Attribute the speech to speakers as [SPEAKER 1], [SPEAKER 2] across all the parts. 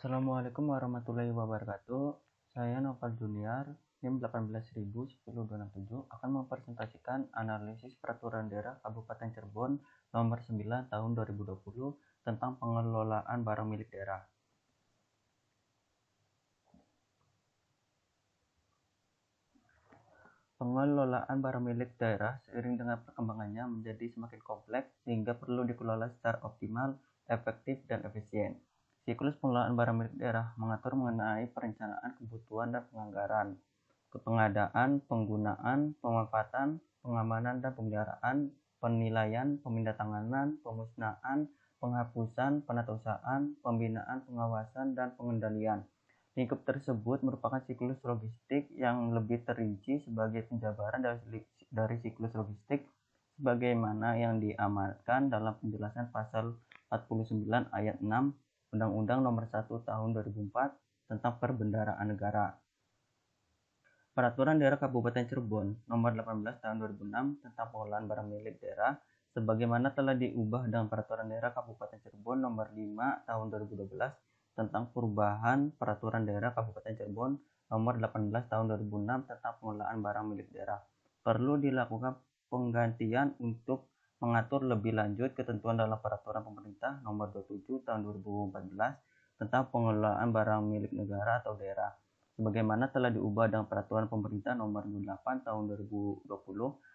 [SPEAKER 1] Assalamualaikum warahmatullahi wabarakatuh. Saya Noval Junior, NIM 1810267 akan mempresentasikan analisis peraturan daerah Kabupaten Cirebon nomor 9 tahun 2020 tentang pengelolaan barang milik daerah. Pengelolaan barang milik daerah seiring dengan perkembangannya menjadi semakin kompleks sehingga perlu dikelola secara optimal, efektif, dan efisien. Siklus pengelolaan barang milik daerah mengatur mengenai perencanaan kebutuhan dan penganggaran, pengadaan, penggunaan, pemanfaatan, pengamanan dan pemeliharaan, penilaian, pemindahantanganan, pemusnahan, penghapusan, penatausahaan, pembinaan, pengawasan, dan pengendalian. Lingkup tersebut merupakan siklus logistik yang lebih terinci sebagai penjabaran dari siklus logistik sebagaimana yang diamanatkan dalam penjelasan pasal 49 ayat 6 Undang-Undang Nomor 1 Tahun 2004 tentang Perbendaharaan Negara. Peraturan Daerah Kabupaten Cirebon Nomor 18 Tahun 2006 tentang pengelolaan barang milik daerah sebagaimana telah diubah dengan Peraturan Daerah Kabupaten Cirebon Nomor 5 Tahun 2012 tentang perubahan Peraturan Daerah Kabupaten Cirebon Nomor 18 Tahun 2006 tentang pengelolaan barang milik daerah. Perlu dilakukan penggantian untuk mengatur lebih lanjut ketentuan dalam Peraturan Pemerintah Nomor 27 Tahun 2014 tentang pengelolaan barang milik negara atau daerah, sebagaimana telah diubah dengan Peraturan Pemerintah Nomor 28 Tahun 2020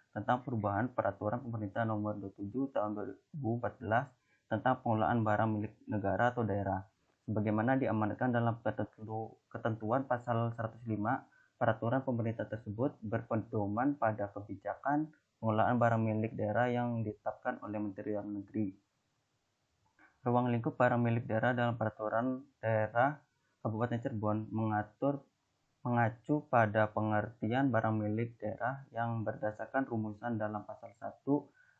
[SPEAKER 1] tentang perubahan Peraturan Pemerintah Nomor 27 Tahun 2014 tentang pengelolaan barang milik negara atau daerah, sebagaimana diamanatkan dalam ketentuan pasal 105 peraturan pemerintah tersebut berpedoman pada kebijakan pengelolaan barang milik daerah yang ditetapkan oleh Menteri Dalam Negeri. Ruang lingkup barang milik daerah dalam peraturan daerah Kabupaten Cirebon mengacu pada pengertian barang milik daerah yang berdasarkan rumusan dalam pasal 1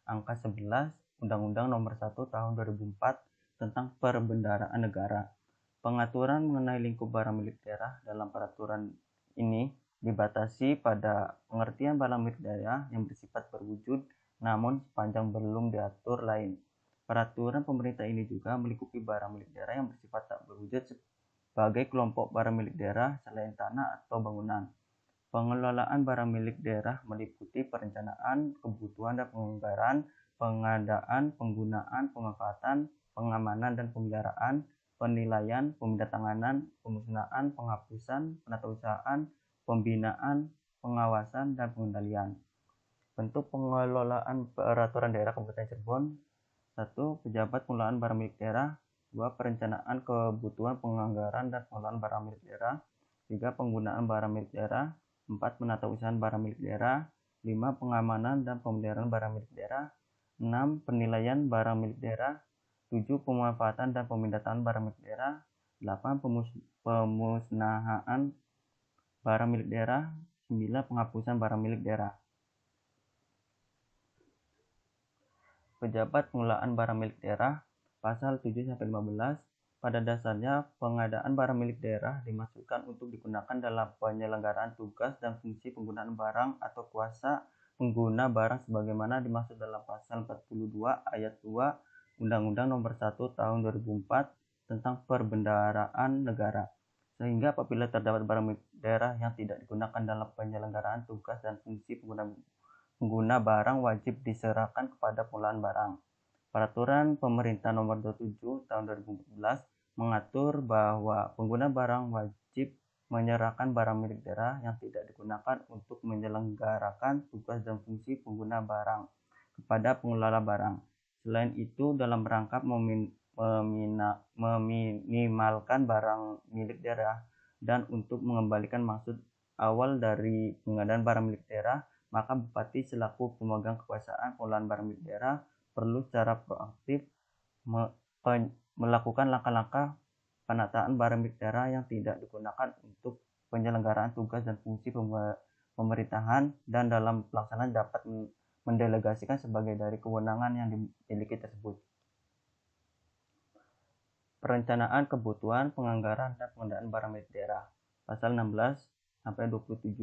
[SPEAKER 1] angka 11 Undang-Undang Nomor 1 Tahun 2004 tentang Perbendaharaan Negara. Pengaturan mengenai lingkup barang milik daerah dalam peraturan ini dibatasi pada pengertian barang milik daerah yang bersifat berwujud, namun sepanjang belum diatur lain. Peraturan pemerintah ini juga melingkupi barang milik daerah yang bersifat tak berwujud sebagai kelompok barang milik daerah selain tanah atau bangunan. Pengelolaan barang milik daerah meliputi perencanaan, kebutuhan dan penganggaran, pengadaan, penggunaan, pemanfaatan, pengamanan dan pemeliharaan, penilaian, pemindahantanganan, pemusnahan, penghapusan, penatausahaan, pembinaan, pengawasan, dan pengendalian. Bentuk pengelolaan peraturan daerah Kabupaten Cirebon: 1. Pejabat pengelolaan barang milik daerah. 2. Perencanaan kebutuhan penganggaran dan pengelolaan barang milik daerah. 3. Penggunaan barang milik daerah. 4. Penatausahaan barang milik daerah. 5. Pengamanan dan pemeliharaan barang milik daerah. 6. Penilaian barang milik daerah. 7. Pemanfaatan dan pemindahan barang milik daerah. 8. Pemusnahan barang milik daerah. 9. Penghapusan barang milik daerah. Pejabat pengelolaan barang milik daerah. Pasal 7-15. Pada dasarnya, pengadaan barang milik daerah dimaksudkan untuk digunakan dalam penyelenggaraan tugas dan fungsi penggunaan barang atau kuasa pengguna barang sebagaimana dimaksud dalam pasal 42 ayat 2 Undang-Undang Nomor 1 Tahun 2004 tentang Perbendaharaan Negara. Sehingga apabila terdapat barang milik daerah yang tidak digunakan dalam penyelenggaraan tugas dan fungsi pengguna barang wajib diserahkan kepada pengelolaan barang. Peraturan Pemerintah Nomor 27 Tahun 2014 mengatur bahwa pengguna barang wajib menyerahkan barang milik daerah yang tidak digunakan untuk menyelenggarakan tugas dan fungsi pengguna barang kepada pengelola barang. Selain itu, dalam rangka meminimalkan barang milik daerah dan untuk mengembalikan maksud awal dari pengadaan barang milik daerah, maka Bupati selaku pemegang kekuasaan pengelolaan barang milik daerah perlu secara proaktif melakukan langkah-langkah penataan barang milik daerah yang tidak digunakan untuk penyelenggaraan tugas dan fungsi pemerintahan dan dalam pelaksanaan dapat mendelegasikan sebagai dari kewenangan yang dimiliki tersebut. Perencanaan kebutuhan, penganggaran, dan pengadaan barang milik daerah. Pasal 16-27.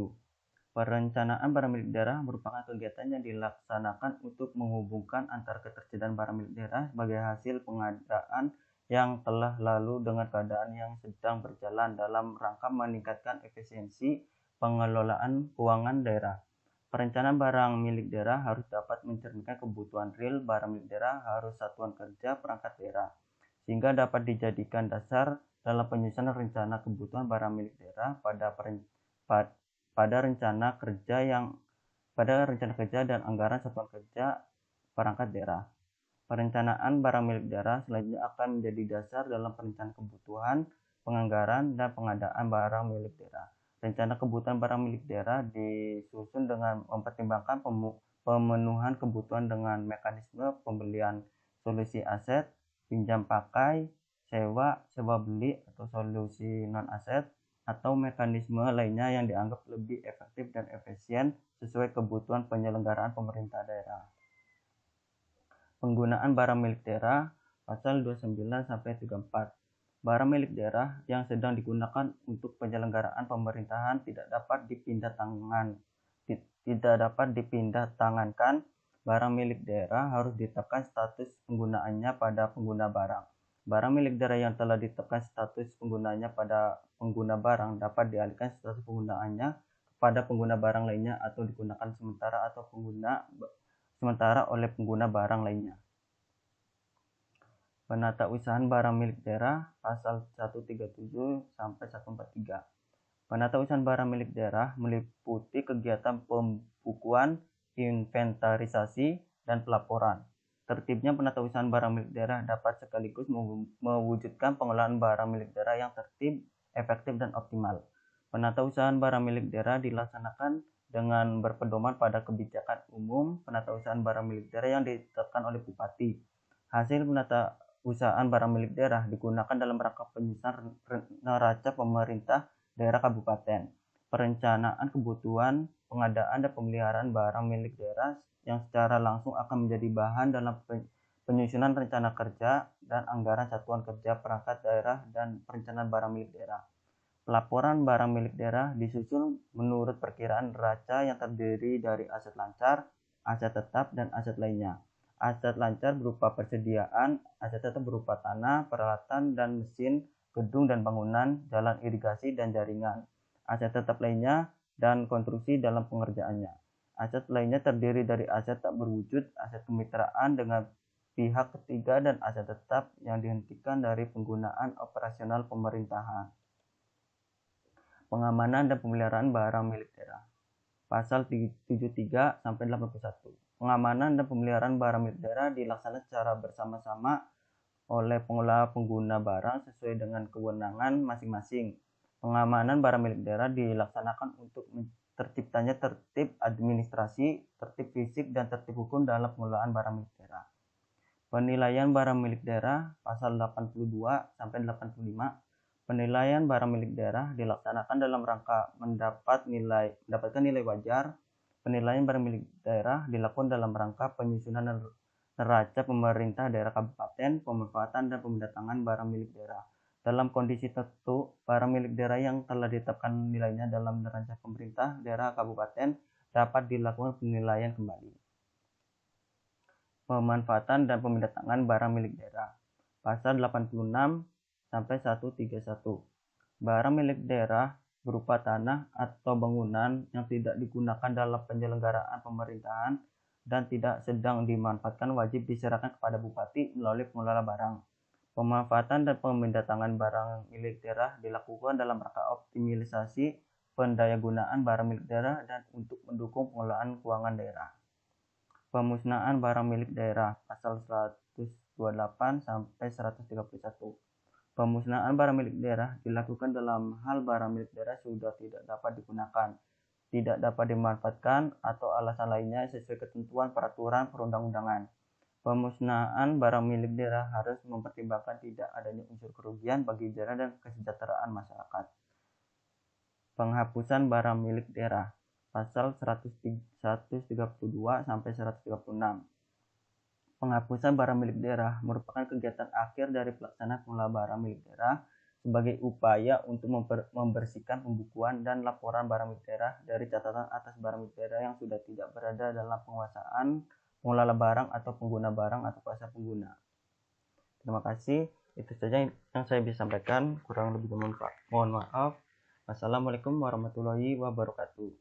[SPEAKER 1] Perencanaan barang milik daerah merupakan kegiatan yang dilaksanakan untuk menghubungkan antara ketersediaan barang milik daerah sebagai hasil pengadaan yang telah lalu dengan keadaan yang sedang berjalan dalam rangka meningkatkan efisiensi pengelolaan keuangan daerah. Perencanaan barang milik daerah harus dapat mencerminkan kebutuhan real barang milik daerah harus satuan kerja perangkat daerah, sehingga dapat dijadikan dasar dalam penyusunan rencana kebutuhan barang milik daerah pada rencana kerja dan anggaran satuan kerja perangkat daerah. Perencanaan barang milik daerah selanjutnya akan menjadi dasar dalam perencanaan kebutuhan, penganggaran, dan pengadaan barang milik daerah. Rencana kebutuhan barang milik daerah disusun dengan mempertimbangkan pemenuhan kebutuhan dengan mekanisme pembelian solusi aset, pinjam pakai, sewa beli, atau solusi non-aset, atau mekanisme lainnya yang dianggap lebih efektif dan efisien sesuai kebutuhan penyelenggaraan pemerintah daerah. Penggunaan barang milik daerah pasal 29-34. Barang milik daerah yang sedang digunakan untuk penyelenggaraan pemerintahan tidak dapat dipindah tangankan. Barang milik daerah harus ditetapkan status penggunaannya pada pengguna barang. Barang milik daerah yang telah ditetapkan status penggunaannya pada pengguna barang dapat dialihkan status penggunaannya kepada pengguna barang lainnya atau digunakan sementara oleh pengguna barang lainnya. Penatausahaan barang milik daerah pasal 137-143. Penatausahaan barang milik daerah meliputi kegiatan pembukuan, inventarisasi, dan pelaporan. Tertibnya penatausahaan barang milik daerah dapat sekaligus mewujudkan pengelolaan barang milik daerah yang tertib, efektif, dan optimal. Penatausahaan barang milik daerah dilaksanakan dengan berpedoman pada kebijakan umum penatausahaan barang milik daerah yang ditetapkan oleh Bupati. Hasil penatausahaan barang milik daerah digunakan dalam rangka penyusunan neraca pemerintah daerah kabupaten, perencanaan kebutuhan, pengadaan dan pemeliharaan barang milik daerah yang secara langsung akan menjadi bahan dalam penyusunan rencana kerja dan anggaran satuan kerja perangkat daerah dan perencanaan barang milik daerah. Pelaporan barang milik daerah disusun menurut perkiraan neraca yang terdiri dari aset lancar, aset tetap, dan aset lainnya. Aset lancar berupa persediaan, aset tetap berupa tanah, peralatan, dan mesin, gedung dan bangunan, jalan irigasi, dan jaringan. Aset tetap lainnya dan konstruksi dalam pengerjaannya. Aset lainnya terdiri dari aset tak berwujud, aset kemitraan dengan pihak ketiga, dan aset tetap yang dihentikan dari penggunaan operasional pemerintahan. Pengamanan dan pemeliharaan barang milik daerah. Pasal 73-81. Pengamanan dan pemeliharaan barang milik daerah dilaksanakan secara bersama-sama oleh pengelola pengguna barang sesuai dengan kewenangan masing-masing. Pengamanan barang milik daerah dilaksanakan untuk terciptanya tertib administrasi, tertib fisik, dan tertib hukum dalam pengelolaan barang milik daerah. Penilaian barang milik daerah pasal 82-85. Penilaian barang milik daerah dilaksanakan dalam rangka mendapatkan nilai wajar. Penilaian barang milik daerah dilakukan dalam rangka penyusunan neraca pemerintah daerah kabupaten, pemanfaatan dan pemindahan barang milik daerah. Dalam kondisi tertentu, barang milik daerah yang telah ditetapkan nilainya dalam neraca pemerintah daerah kabupaten dapat dilakukan penilaian kembali. Pemanfaatan dan pemindahan barang milik daerah. Pasal 86-131. Barang milik daerah berupa tanah atau bangunan yang tidak digunakan dalam penyelenggaraan pemerintahan dan tidak sedang dimanfaatkan wajib diserahkan kepada Bupati melalui pengelola barang. Pemanfaatan dan pemindahan barang milik daerah dilakukan dalam rangka optimalisasi pendayagunaan barang milik daerah dan untuk mendukung pengelolaan keuangan daerah. Pemusnahan barang milik daerah pasal 128-131. Pemusnahan barang milik daerah dilakukan dalam hal barang milik daerah sudah tidak dapat digunakan, tidak dapat dimanfaatkan, atau alasan lainnya sesuai ketentuan peraturan perundang-undangan. Pemusnahan barang milik daerah harus mempertimbangkan tidak adanya unsur kerugian bagi daerah dan kesejahteraan masyarakat. Penghapusan barang milik daerah pasal 132-136. Penghapusan barang milik daerah merupakan kegiatan akhir dari pelaksanaan pengelola barang milik daerah sebagai upaya untuk membersihkan pembukuan dan laporan barang milik daerah dari catatan atas barang milik daerah yang sudah tidak berada dalam penguasaan pengelola barang atau pengguna barang atau kuasa pengguna. Terima kasih. Itu saja yang saya bisa sampaikan, kurang lebih mohon maaf. Wassalamualaikum warahmatullahi wabarakatuh.